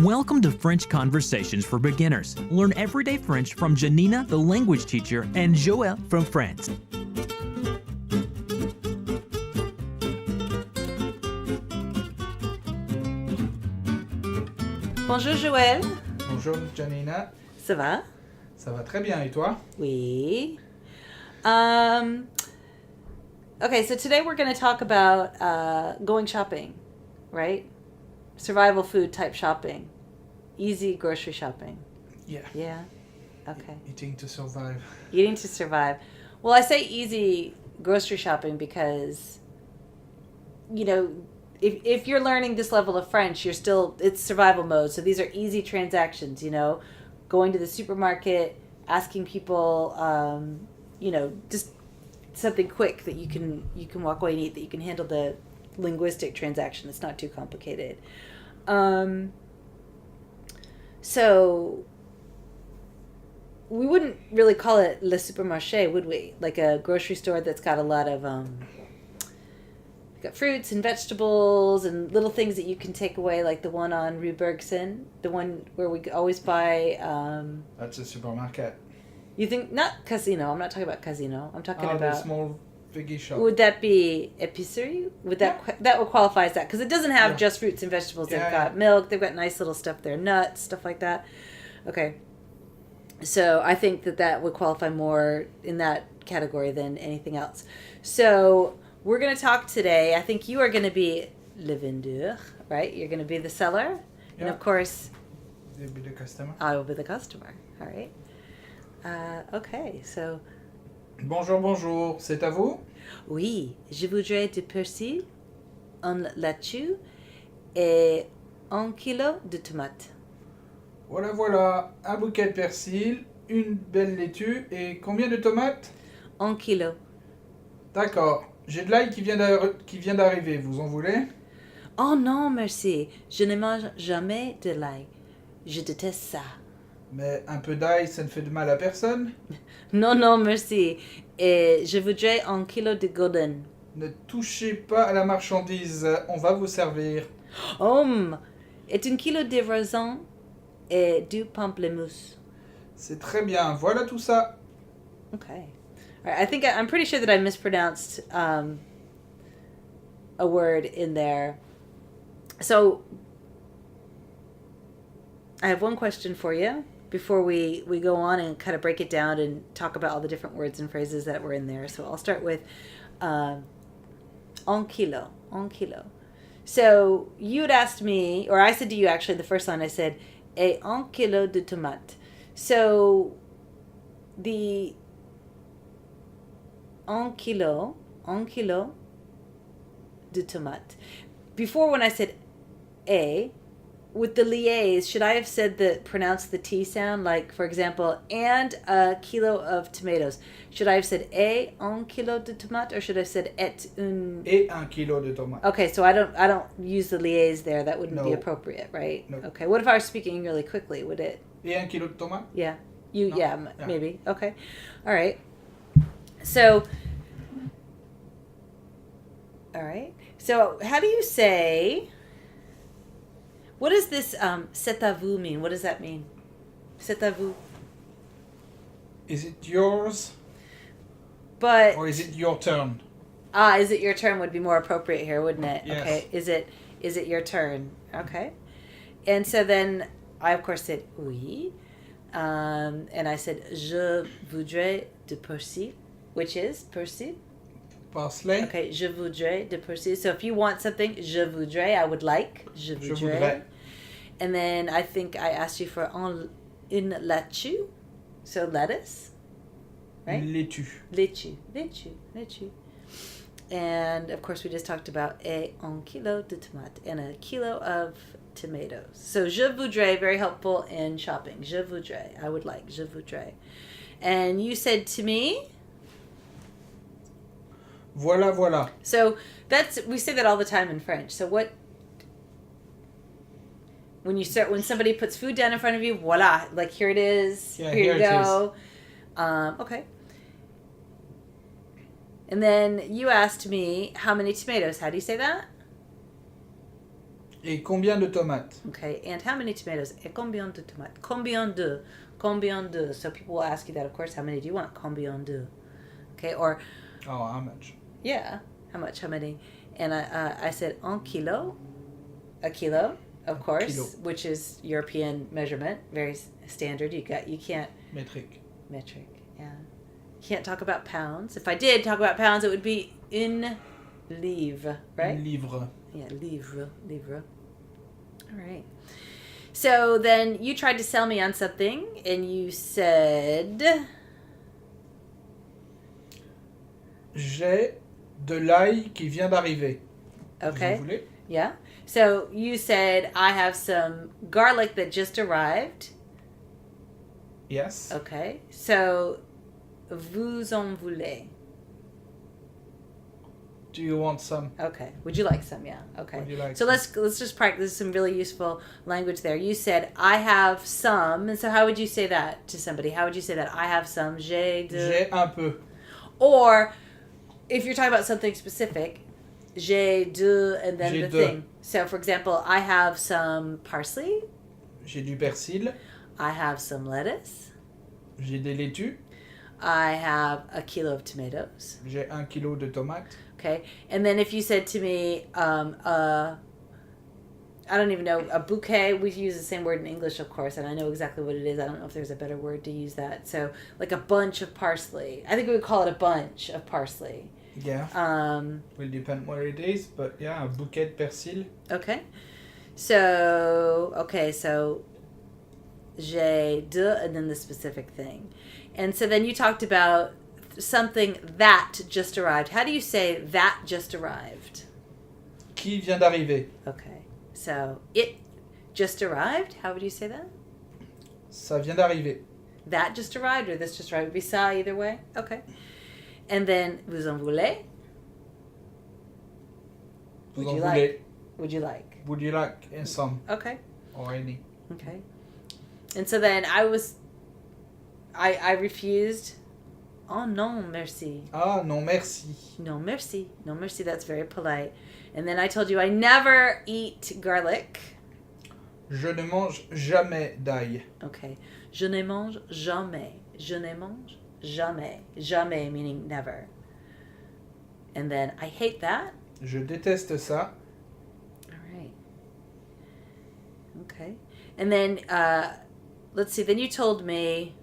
Welcome to French Conversations for Beginners. Learn everyday French from Janina, the language teacher, and Joël from France. Bonjour Joël. Bonjour Janina. Ça va? Ça va très bien et toi? Oui. Okay, so today we're going to talk about going shopping, right? Survival food type shopping. Easy grocery shopping. Yeah. Yeah? Okay. Eating to survive. Eating to survive. Well, I say easy grocery shopping because, you know, if you're learning this level of French, it's survival mode. So these are easy transactions, you know, going to the supermarket, asking people, just something quick that you can walk away and eat, that you can handle the linguistic transaction. It's not too complicated. So we wouldn't really call it le supermarché, would we? Like a grocery store that's got a lot of got fruits and vegetables and little things that you can take away, like the one on Rue Bergson, the one where we always buy. That's a supermarket. You think not casino? I'm not talking about casino. I'm talking about the small veggie shop. Would that be épicerie? Would that would qualify as that? Because it doesn't have just fruits and vegetables. They've got milk. They've got nice little stuff there, nuts, stuff like that. Okay, so I think that would qualify more in that category than anything else. So we're going to talk today. I think you are going to be le vendeur, right? You're going to be the seller, and of course, you'll be the customer. I will be the customer. All right. Okay, so. Bonjour, c'est à vous? Oui, je voudrais du persil, un laitue et 1 kilo de tomates. Voilà, un bouquet de persil, une belle laitue et combien de tomates? 1 kilo. D'accord, j'ai de l'ail qui vient d'arriver, vous en voulez? Oh non, merci, je ne mange jamais de l'ail. Je déteste ça. Mais un peu d'ail, ça ne fait de mal à personne? Non, merci. Et je voudrais 1 kilo de golden. Ne touchez pas à la marchandise, on va vous servir. Et 1 kilo de raisin et du pamplemousse. C'est très bien, voilà tout ça. Okay. All right, I'm pretty sure that I mispronounced a word in there. So I have one question for you before we go on and kind of break it down and talk about all the different words and phrases that were in there. So I'll start with 1 kilo. So you had asked me, or I said to you actually the first line, I said, et 1 kilo de tomate. So the 1 kilo de tomate. Before when I said a, with the liaise, should I have pronounced the T sound? Like, for example, and a kilo of tomatoes. Should I have said 1 kilo de tomate, or should I have said et 1 kilo de tomate? Okay, so I don't use the liaise there. That wouldn't be appropriate, right? No. Okay. What if I was speaking really quickly? Would it? Et 1 kilo de tomate? Yeah. No. Maybe. Okay. All right. So, how do you say? What does this c'est à vous mean? What does that mean? C'est à vous. Is it yours? Or is it your turn? Is it your turn would be more appropriate here, wouldn't it? Yes. Okay. Is it your turn? Okay. And so then I of course said oui. And I said je voudrais de persil, which is persil. Parsley. Okay, je voudrais de persil. So if you want something, je voudrais, I would like. Je voudrais. And then I think I asked you for une laitue. So lettuce. Right? Laitue. And of course we just talked about 1 kilo de tomate and a kilo of tomatoes. So je voudrais, very helpful in shopping. Je voudrais, I would like. Je voudrais. And you said to me? Voilà. So we say that all the time in French. So what? When somebody puts food down in front of you, voila, like here it is. Yeah, here you go. Okay. And then you asked me how many tomatoes. How do you say that? Et combien de tomates? Okay, and how many tomatoes? Et combien de tomates? Combien de? Combien de? So people will ask you that, of course. How many do you want? Combien de? Okay, or Oh, how much? yeah, how much? How many? And I said un kilo, a kilo, of course, Kilo. which is European measurement, very standard. You can't Metric. metric, yeah. You can't talk about pounds. If I did talk about pounds, it would be une livre, right? Un livre. Yeah, livre. All right. So then you tried to sell me on something, and you said, J'ai de l'ail qui vient d'arriver. okay, Vous voulez? yeah. So you said, I have some garlic that just arrived. Yes. Okay. So, vous en voulez. Do you want some? Okay. Would you like some? Yeah. Okay. Would you like So some? let's just practice some really useful language there. You said, I have some. And so how would you say that to somebody? How would you say that? I have some. J'ai de. J'ai un peu. Or if you're talking about something specific, j'ai de and then J'ai the de. thing. So for example, I have some parsley. J'ai du persil. I have some lettuce. J'ai des laitues. I have a kilo of tomatoes. J'ai 1 kilo de tomates. Okay. And then if you said to me, I don't even know, a bouquet, we use the same word in English, of course, and I know exactly what it is. I don't know if there's a better word to use that. So like a bunch of parsley. I think we would call it a bunch of parsley. Yeah. Will depend where it is, but yeah, a bouquet de persil. Okay. So j'ai de and then the specific thing. And so then you talked about something that just arrived. How do you say that just arrived? Qui vient d'arriver? Okay. So it just arrived. How would you say that? Ça vient d'arriver. That just arrived or this just arrived? Would be ça either way. Okay. And then vous en voulez? Vous Would en you voulez? like? Would you like? Would you like some Okay. or any? Okay. And so then I refused. Oh non, merci. Ah non, merci. No merci. No merci. That's very polite. And then I told you I never eat garlic. Je ne mange jamais d'ail. Okay. Je ne mange jamais. Je ne mange jamais. Jamais meaning never. And then I hate that. Je déteste ça. All right. Okay. And then let's see. Then you told me.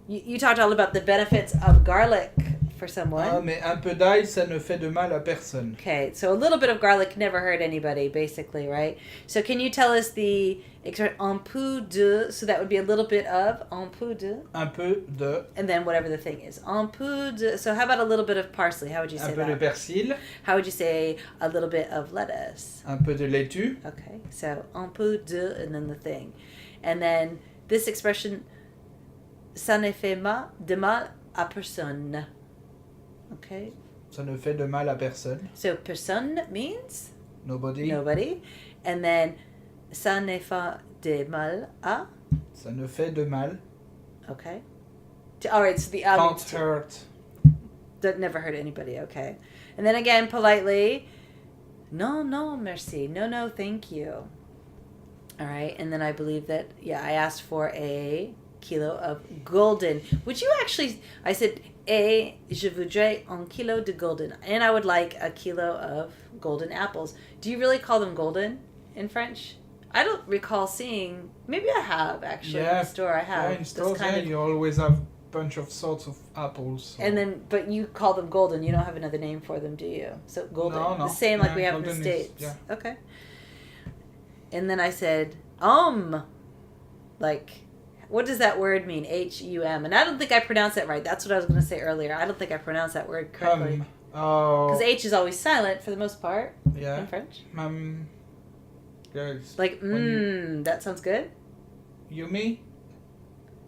You talked all about the benefits of garlic for someone. Ah, mais un peu d'ail, ça ne fait de mal à personne. Okay, so a little bit of garlic never hurt anybody, basically, right? So can you tell us the un peu de? So that would be a little bit of un peu de, Un peu de. and then whatever the thing is, un peu de. So how about a little bit of parsley? How would you say Un peu de that? persil. How would you say a little bit of lettuce? Un peu de laitue. Okay, so un peu de, and then the thing, and then this expression, ça ne fait de mal à personne. Okay. Ça ne fait de mal à personne. So personne means Nobody. nobody, and then ça ne fait de mal à. Ça ne fait de mal. Okay. All right. So the Can't hurt. that never hurt anybody. Okay. And then again, politely, no, merci, no, thank you. All right. And then I believe that I asked for a kilo of golden. Would you actually? I said. Et je voudrais un kilo de golden. And I would like a kilo of golden apples. Do you really call them golden in French? I don't recall seeing. Maybe I have, actually. In the store I have. Yeah, in stores, kind of, you always have a bunch of sorts of apples. So. and then, but you call them golden. You don't have another name for them, do you? So golden. No. The same like we have in the golden States. is, yeah. Okay. And then I said, like... What does that word mean? H-U-M. And I don't think I pronounced that right. That's what I was going to say earlier. I don't think I pronounced that word correctly. Oh. Because H is always silent for the most part Yeah. in French. Yes. Like, that sounds good. Yummy?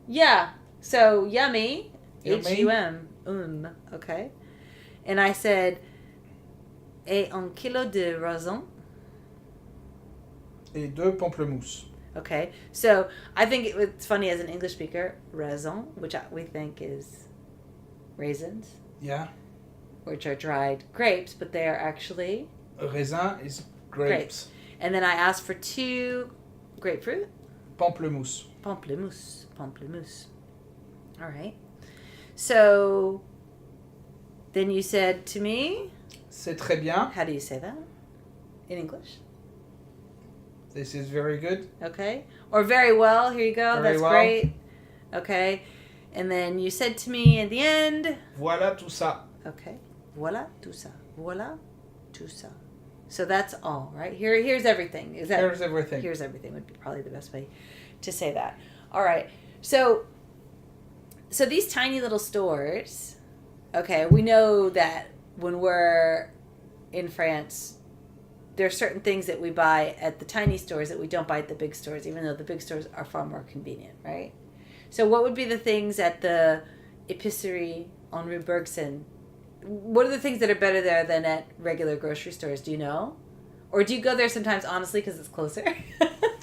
Yeah. So, yummy. Yummy. H-U-M. Okay. And I said, et un kilo de raisin. Et 2 pamplemousses. Okay, so I think it's funny as an English speaker, raisin, which we think is raisins, Yeah. which are dried grapes, but they are actually Raisin is grapes. And then I asked for 2 grapefruit. Pamplemousse. Pamplemousse. Pamplemousse. All right. So then you said to me, C'est très bien. how do you say that in English? This is very good. Okay. Or very well. Here you go. Very That's well. great. Okay. And then you said to me at the end, Voilà tout ça. okay, voilà tout ça. Voilà tout ça. So that's all, right? Here's everything. Is that Here's everything. Here's everything would be probably the best way to say that. All right. So these tiny little stores, okay, we know that when we're in France, there are certain things that we buy at the tiny stores that we don't buy at the big stores, even though the big stores are far more convenient, right? So what would be the things at the épicerie en Rue Bergson? What are the things that are better there than at regular grocery stores? Do you know? Or do you go there sometimes, honestly, because it's closer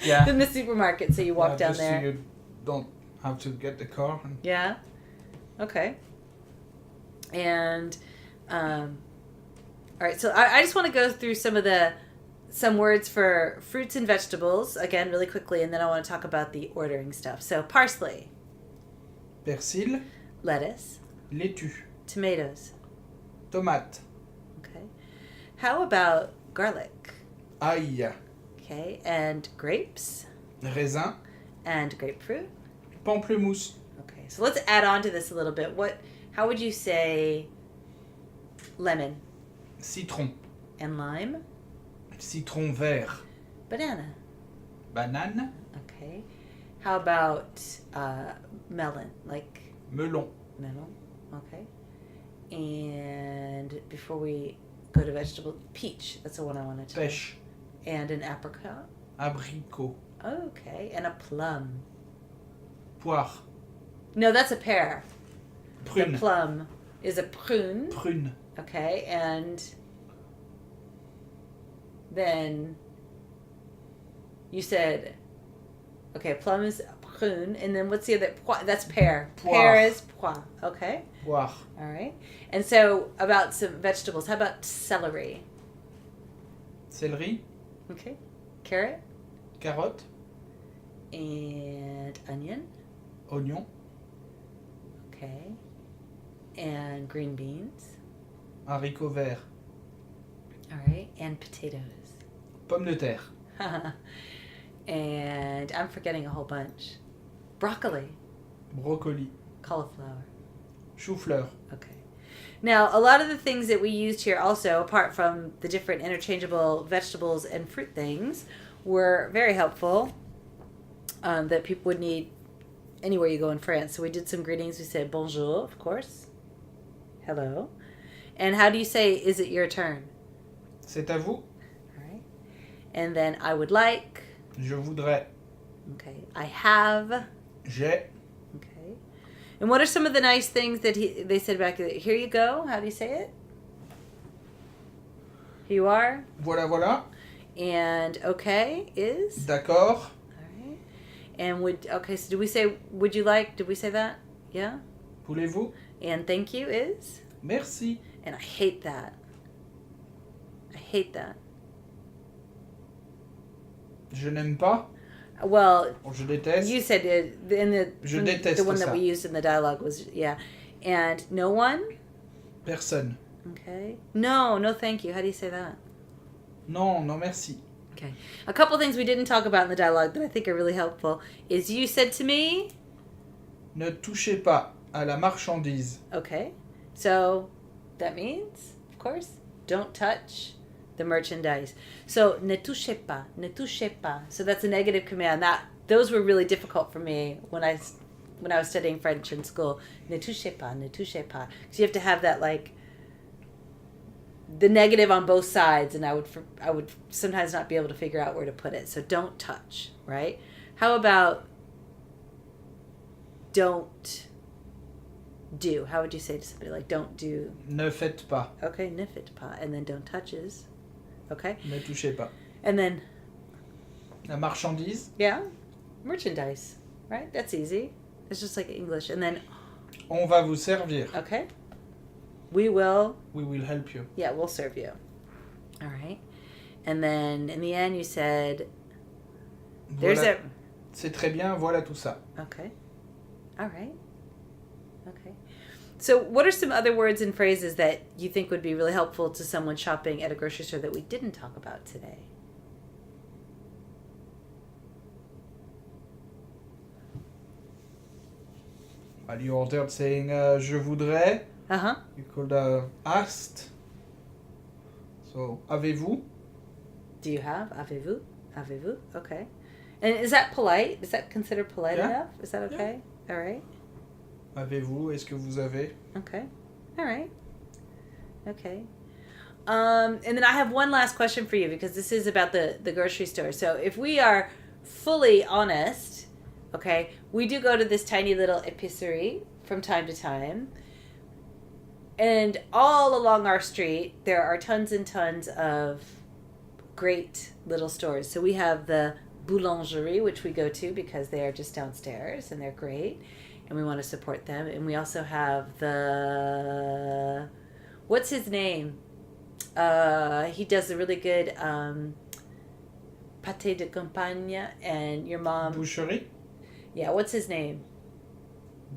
Yeah. than the supermarket, so you walk down just there? So you don't have to get the car. Yeah. Okay. And, all right. So I just want to go through some words for fruits and vegetables again, really quickly, and then I want to talk about the ordering stuff. So parsley, Persil, lettuce, laitue, tomatoes. tomate, Okay. How about garlic? ail, Okay. And grapes raisin, and grapefruit. pamplemousse, Okay. So let's add on to this a little bit. How would you say lemon citron, and lime? citron vert, Banana. banane, Okay. How about melon? Like melon, melon. Okay. And before we go to vegetable, peach. That's the one I wanted to. pêche, And an apricot. abricot, Okay. And a plum. poire, No, that's a pear. The prune, plum is a prune. prune, Okay. And then you said, okay, plum is prune. And then what's the other? That's pear. Poire. Pear is poire. Okay. poire, All right. And so about some vegetables, how about celery? céleri, Okay. Carrot carotte, and onion. oignon, Okay. And green beans. haricot vert, All right. And potatoes. pomme de terre, And I'm forgetting a whole bunch. Broccoli, brocoli, cauliflower. chou-fleur, Okay. Now, a lot of the things that we used here also, apart from the different interchangeable vegetables and fruit things, were very helpful that people would need anywhere you go in France. So we did some greetings. We said bonjour, of course. Hello. And how do you say, is it your turn? c'est à vous, All right. And then I would like. je voudrais, Okay. I have. j'ai, Okay. And what are some of the nice things that they said back there? Here you go. How do you say it? Here you are. voilà voilà, And okay is. d'accord, All right. And so did we say, would you like, did we say that? Yeah. voulez-vous, And thank you is. merci, And I hate that. I hate that. je n'aime pas, Well, je déteste, you said it in Je déteste the one that ça. we used in the dialogue was, yeah. And no one? personne, Okay. No, thank you. How do you say that? non, non merci, Okay. A couple things we didn't talk about in the dialogue that I think are really helpful is you said to me, ne touchez pas à la marchandise, okay, so that means, of course, don't touch the merchandise. So ne touchez pas, ne touchez pas. So that's a negative command. Those were really difficult for me when I was studying French in school. Ne touchez pas, ne touchez pas. Because you have to have that like the negative on both sides, and I would sometimes not be able to figure out where to put it. So don't touch, right? How about don't do? How would you say to somebody like don't do? ne faites pas, Okay, ne faites pas, and then don't touch is, okay, ne touchez pas, and then la marchandise, yeah, merchandise, right? That's easy. It's just like English, and then on va vous servir, okay, we will. we will help you, Yeah, we'll serve you. All right. And then in the end, you said, there's Voilà. a... C'est très bien, voilà tout ça. Okay. All right. Okay. So what are some other words and phrases that you think would be really helpful to someone shopping at a grocery store that we didn't talk about today? Well, you ordered saying, je voudrais. Uh-huh. You could asked. So, avez-vous? Do you have? Avez-vous? Avez-vous? Okay. And is that polite? Is that considered polite Yeah. enough? Is that okay? All right. Avez-vous? Est-ce que vous avez? Okay. All right. Okay. And then I have one last question for you because this is about the grocery store. So if we are fully honest, okay, we do go to this tiny little épicerie from time to time. And all along our street, there are tons and tons of great little stores. So we have the boulangerie, which we go to because they are just downstairs and they're great. And we want to support them. And we also have the... What's his name? He does a really good pâté de campagne. And your mom... Boucherie? Yeah, what's his name?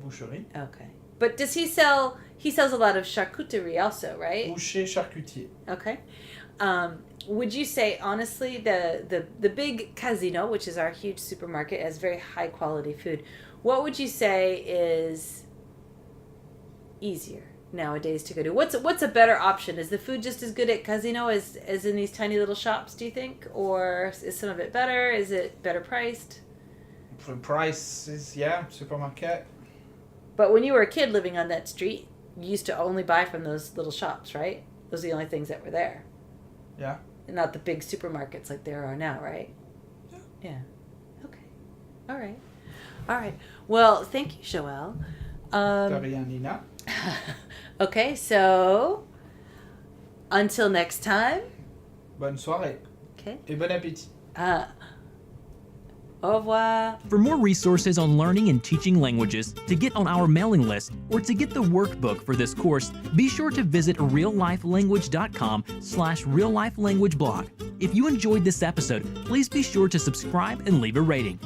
Boucherie. Okay. But does he sell... He sells a lot of charcuterie also, right? Boucher charcutier. Okay. Would you say, honestly, the big Casino, which is our huge supermarket, has very high quality food. What would you say is easier nowadays to go to? What's a better option? Is the food just as good at Casino as in these tiny little shops, do you think? Or is some of it better? Is it better priced? For price is, yeah, supermarket. But when you were a kid living on that street, you used to only buy from those little shops, right? Those are the only things that were there. Yeah. And not the big supermarkets like there are now, right? Yeah. Yeah. Okay. All right. All right. Well, thank you, Joelle. De rien, Nina. Okay, so until next time. Bonne soirée. Okay. Et bon appétit. Au revoir. For more resources on learning and teaching languages, to get on our mailing list, or to get the workbook for this course, be sure to visit reallifelanguage.com/reallifelanguageblog. If you enjoyed this episode, please be sure to subscribe and leave a rating.